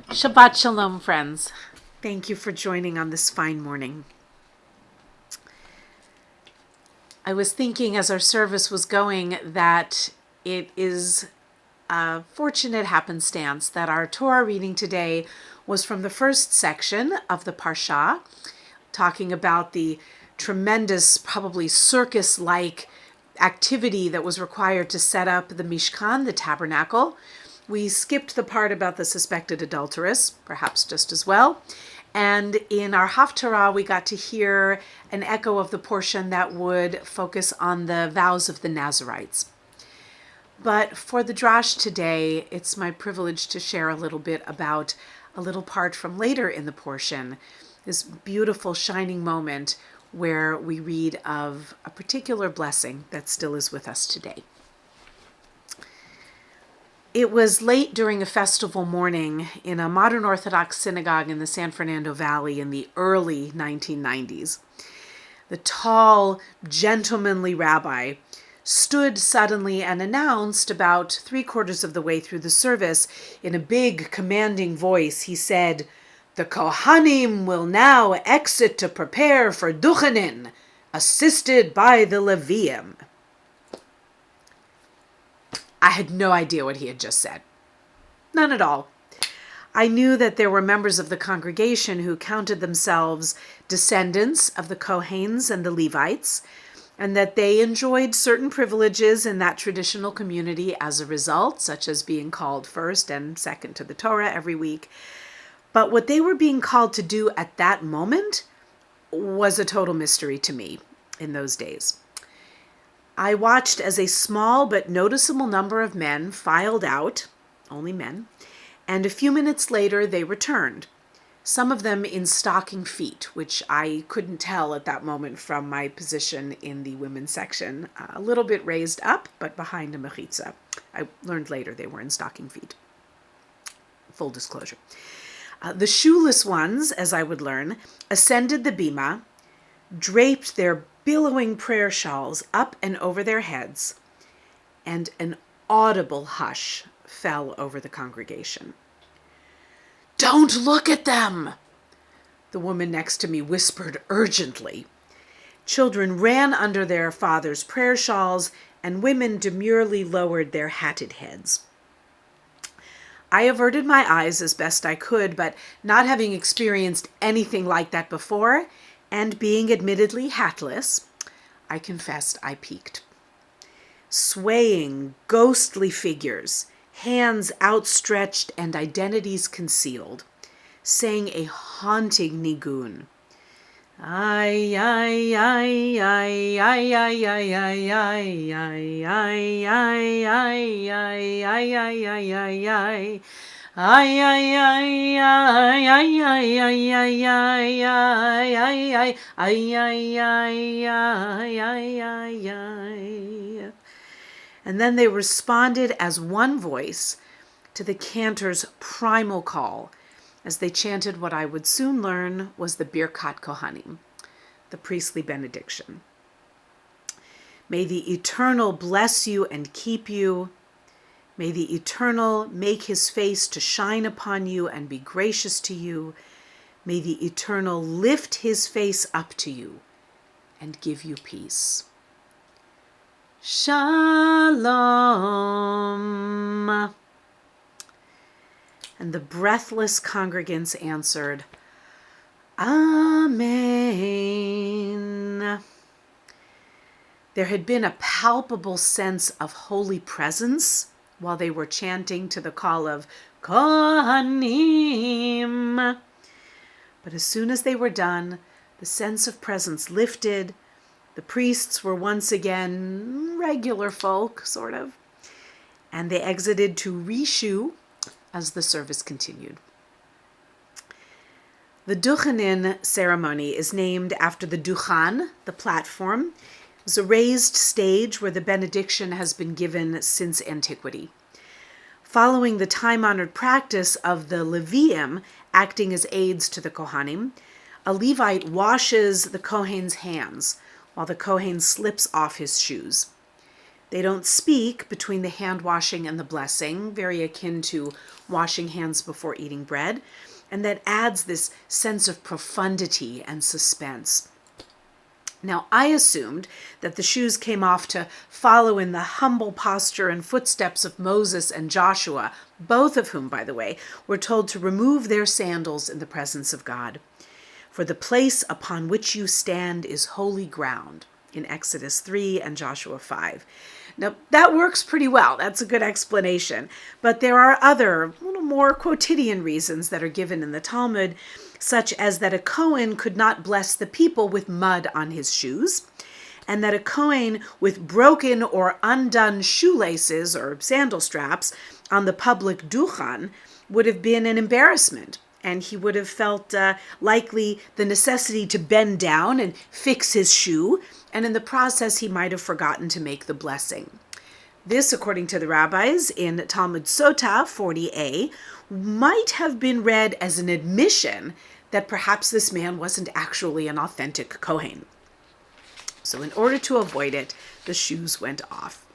Shabbat Shalom, friends. Thank you for joining on this fine morning. I was thinking as our service was going that it is a fortunate happenstance that our Torah reading today was from the first section of the Parsha, talking about the tremendous, probably circus-like activity that was required to set up the Mishkan, the tabernacle. We skipped the part about the suspected adulteress, perhaps just as well. And in our Haftarah, we got to hear an echo of the portion that would focus on the vows of the Nazarites. But for the Drash today, it's my privilege to share a little bit about a little part from later in the portion, this beautiful shining moment where we read of a particular blessing that still is with us today. It was late during a festival morning in a modern Orthodox synagogue in the San Fernando Valley in the early 1990s. The tall, gentlemanly rabbi stood suddenly and announced about 3/4 of the way through the service in a big, commanding voice. He said, "The Kohanim will now exit to prepare for Duchanin, assisted by the Leviim." I had no idea what he had just said. None at all. I knew that there were members of the congregation who counted themselves descendants of the Kohanes and the Levites, and that they enjoyed certain privileges in that traditional community as a result, such as being called first and second to the Torah every week. But what they were being called to do at that moment was a total mystery to me in those days. I watched as a small but noticeable number of men filed out, only men, and a few minutes later they returned, some of them in stocking feet, which I couldn't tell at that moment from my position in the women's section, a little bit raised up, but behind a mechitza. I learned later they were in stocking feet. Full disclosure. The shoeless ones, as I would learn, ascended the bima, draped their billowing prayer shawls up and over their heads, and an audible hush fell over the congregation. "Don't look at them!" the woman next to me whispered urgently. Children ran under their fathers' prayer shawls, and women demurely lowered their hatted heads. I averted my eyes as best I could, but not having experienced anything like that before, and being admittedly hatless, I confessed I peeked. Swaying, ghostly figures, hands outstretched and identities concealed, sang a haunting nigun. Ay, ay, ay, ay, ay, ay, ay, ay, ay, ay, ay, ay, ay, ay, ay, ay, ay, ay, ay. Ay, ay, ay, ay, ay, ay, ay, ay, ay, ay, ay, ay, ay, ay, ay, ay. And then they responded as one voice to the cantor's primal call as they chanted what I would soon learn was the Birkat Kohanim, the priestly benediction. May the Eternal bless you and keep you. May the Eternal make his face to shine upon you and be gracious to you. May the Eternal lift his face up to you and give you peace. Shalom. And the breathless congregants answered, Amen. There had been a palpable sense of holy presence while they were chanting to the call of Kohanim. But as soon as they were done, the sense of presence lifted. The priests were once again regular folk, sort of, and they exited to reshu as the service continued. The Duchanin ceremony is named after the Duchan, the platform. It was a raised stage where the benediction has been given since antiquity. Following the time-honored practice of the Leviim acting as aides to the Kohanim, a Levite washes the Kohen's hands while the Kohen slips off his shoes. They don't speak between the hand washing and the blessing, very akin to washing hands before eating bread. And that adds this sense of profundity and suspense. Now, I assumed that the shoes came off to follow in the humble posture and footsteps of Moses and Joshua, both of whom, by the way, were told to remove their sandals in the presence of God. For the place upon which you stand is holy ground, in Exodus 3 and Joshua 5. Now, that works pretty well. That's a good explanation. But there are other, little more quotidian reasons that are given in the Talmud, such as that a Kohen could not bless the people with mud on his shoes, and that a Kohen with broken or undone shoelaces or sandal straps on the public duchan would have been an embarrassment, and he would have felt likely the necessity to bend down and fix his shoe, and in the process he might have forgotten to make the blessing. This, according to the rabbis in Talmud Sota 40a, might have been read as an admission that perhaps this man wasn't actually an authentic Kohen. So in order to avoid it, the shoes went off.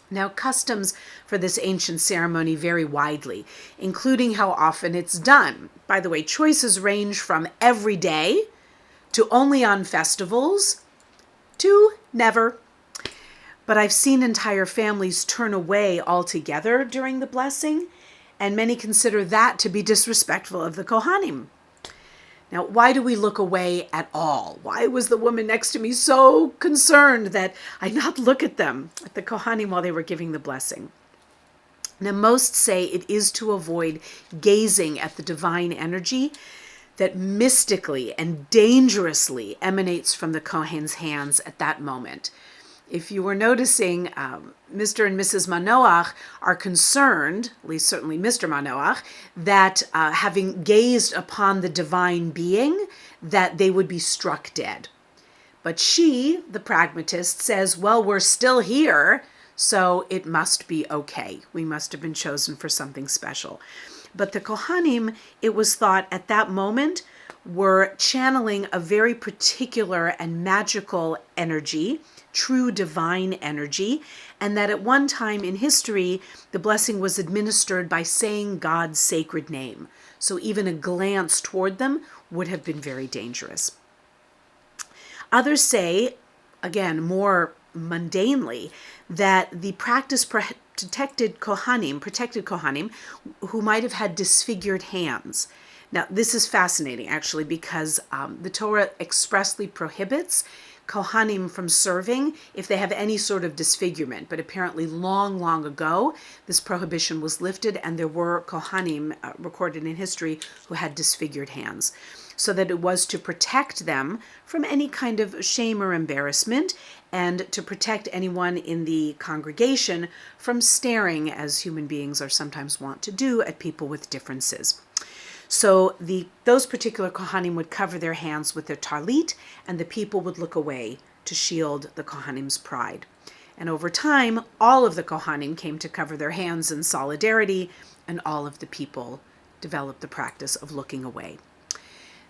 Now, customs for this ancient ceremony vary widely, including how often it's done. By the way, choices range from every day to only on festivals to never. But I've seen entire families turn away altogether during the blessing, and many consider that to be disrespectful of the Kohanim. Now, why do we look away at all? Why was the woman next to me so concerned that I not look at them, at the Kohanim, while they were giving the blessing? Now, most say it is to avoid gazing at the divine energy that mystically and dangerously emanates from the Kohen's hands at that moment. If you were noticing, Mr. and Mrs. Manoach are concerned, at least certainly Mr. Manoach, that having gazed upon the divine being, that they would be struck dead. But she, the pragmatist, says, well, we're still here, so it must be okay. We must have been chosen for something special. But the Kohanim, it was thought at that moment, were channeling a very particular and magical energy, true divine energy, and that at one time in history, the blessing was administered by saying God's sacred name. So even a glance toward them would have been very dangerous. Others say, again, more mundanely, that the practice protected Kohanim, who might have had disfigured hands. Now, this is fascinating, actually, because the Torah expressly prohibits Kohanim from serving if they have any sort of disfigurement. But apparently long, long ago, this prohibition was lifted, and there were Kohanim recorded in history who had disfigured hands, so that it was to protect them from any kind of shame or embarrassment, and to protect anyone in the congregation from staring, as human beings are sometimes wont to do, at people with differences. So those particular Kohanim would cover their hands with their talit, and the people would look away to shield the Kohanim's pride. And over time, all of the Kohanim came to cover their hands in solidarity, and all of the people developed the practice of looking away.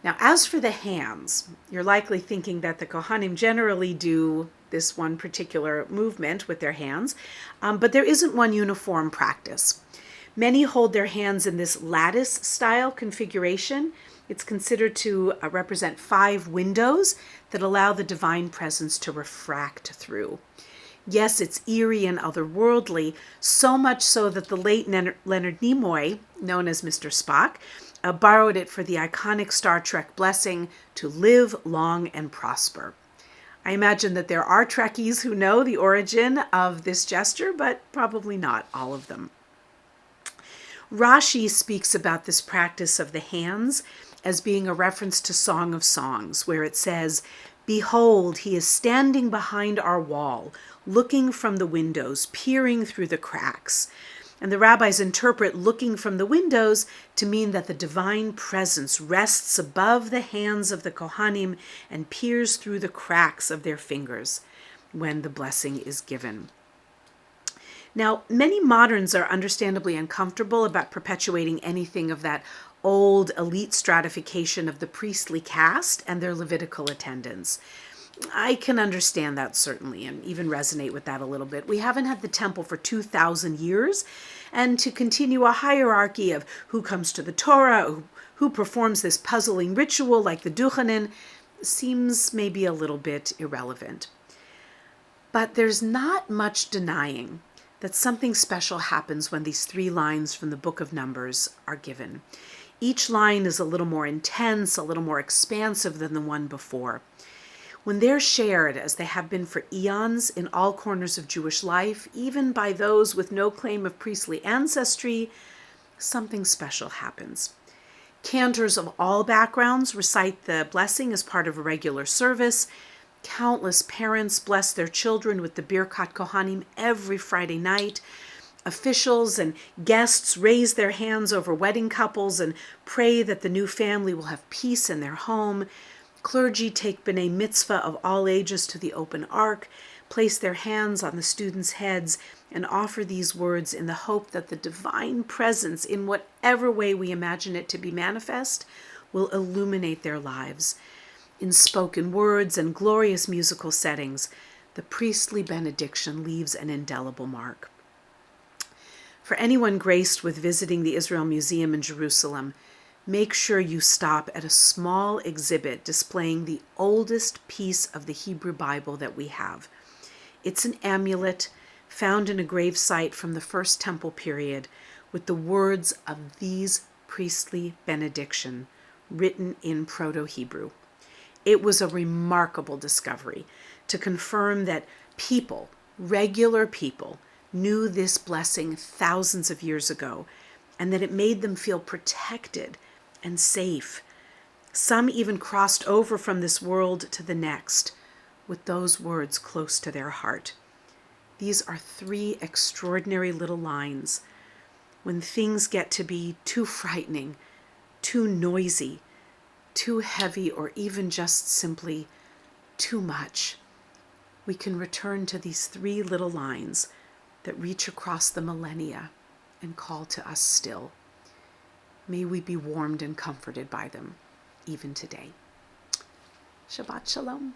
Now, as for the hands, you're likely thinking that the Kohanim generally do this one particular movement with their hands, but there isn't one uniform practice. Many hold their hands in this lattice-style configuration. It's considered to represent 5 windows that allow the divine presence to refract through. Yes, it's eerie and otherworldly, so much so that the late Leonard Nimoy, known as Mr. Spock, borrowed it for the iconic Star Trek blessing to live long and prosper. I imagine that there are Trekkies who know the origin of this gesture, but probably not all of them. Rashi speaks about this practice of the hands as being a reference to Song of Songs, where it says, "Behold, he is standing behind our wall, looking from the windows, peering through the cracks." And the rabbis interpret looking from the windows to mean that the divine presence rests above the hands of the Kohanim and peers through the cracks of their fingers when the blessing is given. Now, many moderns are understandably uncomfortable about perpetuating anything of that old elite stratification of the priestly caste and their Levitical attendants. I can understand that certainly and even resonate with that a little bit. We haven't had the temple for 2,000 years, and to continue a hierarchy of who comes to the Torah, who performs this puzzling ritual like the Duchanin, seems maybe a little bit irrelevant. But there's not much denying that something special happens when these 3 lines from the book of Numbers are given. Each line is a little more intense, a little more expansive than the one before. When they're shared, as they have been for eons in all corners of Jewish life, even by those with no claim of priestly ancestry, something special happens. Cantors of all backgrounds recite the blessing as part of a regular service. Countless parents bless their children with the Birkat Kohanim every Friday night. Officials and guests raise their hands over wedding couples and pray that the new family will have peace in their home. Clergy take B'nai Mitzvah of all ages to the open ark, place their hands on the students' heads, and offer these words in the hope that the divine presence, in whatever way we imagine it to be manifest, will illuminate their lives. In spoken words and glorious musical settings, the priestly benediction leaves an indelible mark. For anyone graced with visiting the Israel Museum in Jerusalem, make sure you stop at a small exhibit displaying the oldest piece of the Hebrew Bible that we have. It's an amulet found in a grave site from the First Temple period with the words of these priestly benediction written in Proto-Hebrew. It was a remarkable discovery to confirm that people, regular people, knew this blessing thousands of years ago, and that it made them feel protected and safe. Some even crossed over from this world to the next with those words close to their heart. These are 3 extraordinary little lines. When things get to be too frightening, too noisy, too heavy, or even just simply too much, we can return to these 3 little lines that reach across the millennia and call to us still. May we be warmed and comforted by them, even today. Shabbat Shalom.